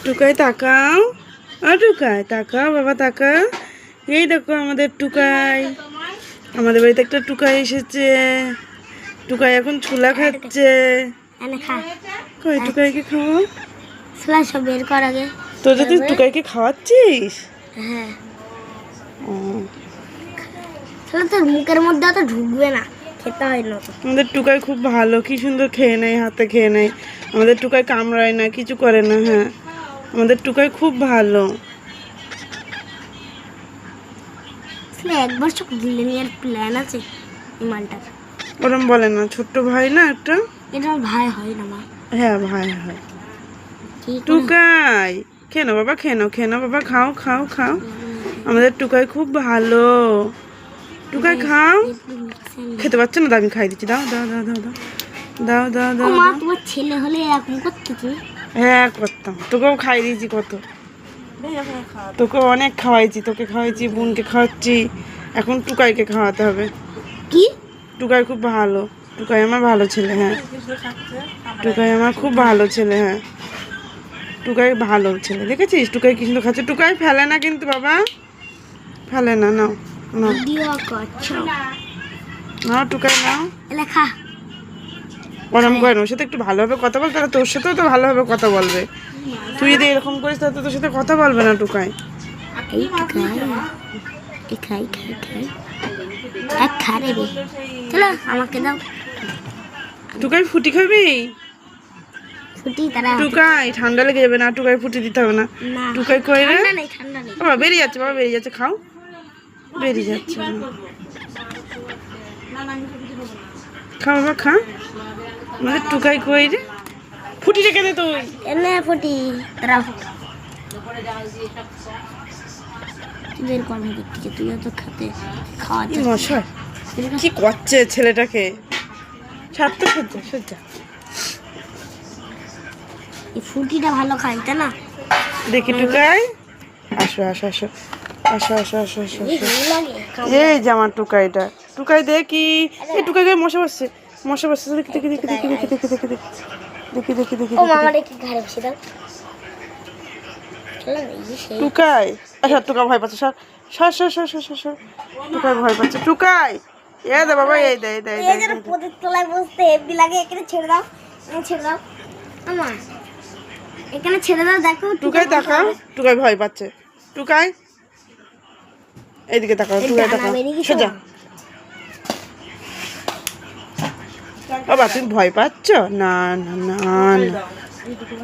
টুকাই তাকাও, টুকাই তাকাও, বাবা তাকাও। এই দেখো আমাদের টুকাই, আমাদের বাড়িতে একটা টুকাই এসেছে। টুকাই এখন ছোলা খাচ্ছে। কই টুকাইকে খাওয়া, ছোলা সব বের কর আগে। তো যদি টুকাইকে খাওয়াচ্ছিস? হ্যাঁ, ছোলা তোর মুখের মধ্যে তো ঢুকবে না, খেতে হয় না। আমাদের টুকাই খুব ভালো, কি সুন্দর খেয়ে নেয়, হাতে খেয়ে নেয়। আমাদের টুকাই কামড়ায় না, কিছু করে না। হ্যাঁ, আমাদের টুকাই খুব ভালো। এক বছর দিলে নেওয়ার প্ল্যান আছে এই মালটার। ওরম বলে না, ছোট্ট ভাই না একটা। এটা ভাই হয় না মা? হ্যাঁ ভাই হয়। টুকাই খেয়ে নাও বাবা, খেয়ে নাও, খেয়ে নাও বাবা, খাও খাও খাও। আমাদের টুকাই খুব ভালো। টুকাই খাও। খেতে পারছো না? আমি খাই দিচ্ছি, দাও দাও দাও দাও দাও দাও দাও দাও। মা তোমার ছেলে হলে এরকম করতে তুমি? হ্যাঁ করতাম, তোকেও খাই দিয়েছি কত, তোকে অনেক খাওয়াইছি, তোকে খাওয়াইছি, বোনকে খাওয়াচ্ছি, এখন টুকাইকে খাওয়াতে হবে। কি? টুকাই খুব ভালো, টুকাই আমার ভালো ছেলে। হ্যাঁ, টুকাই আমার খুব ভালো ছেলে। হ্যাঁ, টুকাই ভালো ছেলে, দেখেছিস টুকাই কি সুন্দর খাচ্ছে। টুকাই ফেলে না কিন্তু বাবা, ফেলে না। নাও নাও নাও টুকাই নাও। লেখা ওরম করে না, ওর সাথে একটু ভালোভাবে কথা বল, তাহলে তোর সাথেও তো ভালোভাবে কথা বলবে। তুই যদি এরকম করিস তাহলে তোর সাথে কথা বলবে না টুকাই। চলো আমাকে দাও। টুকাই ফুটি খাবি? ফুটি তারা টুকাই ঠান্ডা লেগে যাবে না, টুকাই ফুটি দিতে হবে না। টুকাই কই রে? ঠান্ডা নেই। বাবা বেরিয়ে যাচ্ছে, বাবা বেরিয়ে যাচ্ছে, খাও। বেরিয়ে যাচ্ছে, খা বাবা খা। আমাদের টুকাই কই রে? ফুটি রেখে দে তুই। এনে ফুটি তারা বের করবে দেখতে, তুইও তো খেতে খাওয়াতে। মশাই কি করছে ছেলেটাকে, ছাড়তে সজ্জা সজ্জা। এই ফুটিটা ভালো খাই তাই না? দেখি টুকাই, আসো আসো আসো আসো আসো আসো আসো। এই যে আমার টুকাইটা, টুকাই দেখি। এই টুকাই গায়ে মশা বসছে, মশা বসছে, দেখি দেখি দেখি দেখি দেখি দেখি দেখি দেখি দেখি দেখি দেখি। ও মামা দেখি ঘাড়ে বসে দাও। টুকাই আচ্ছা, টুকা ভয় পাচ্ছে, সর সর সর সর সর সর সর। টুকাই ভয় পাচ্ছে। টুকাই এই দে বাবা, এই দে এই দে এই দে। পদের তলায় বসতে হেভি লাগে। এখানে ছেড়ে দাও, এখানে ছেড়ে দাও আমা, এখানে ছেড়ে দাও। দেখো টুকাই তাকাও, টুকাই ভয় পাচ্ছে। টুকাই এইদিকে তাকাও, টুকাই তাকাও, সোজা। বাবা তুমি ভয় পাচ্ছ? না না না না।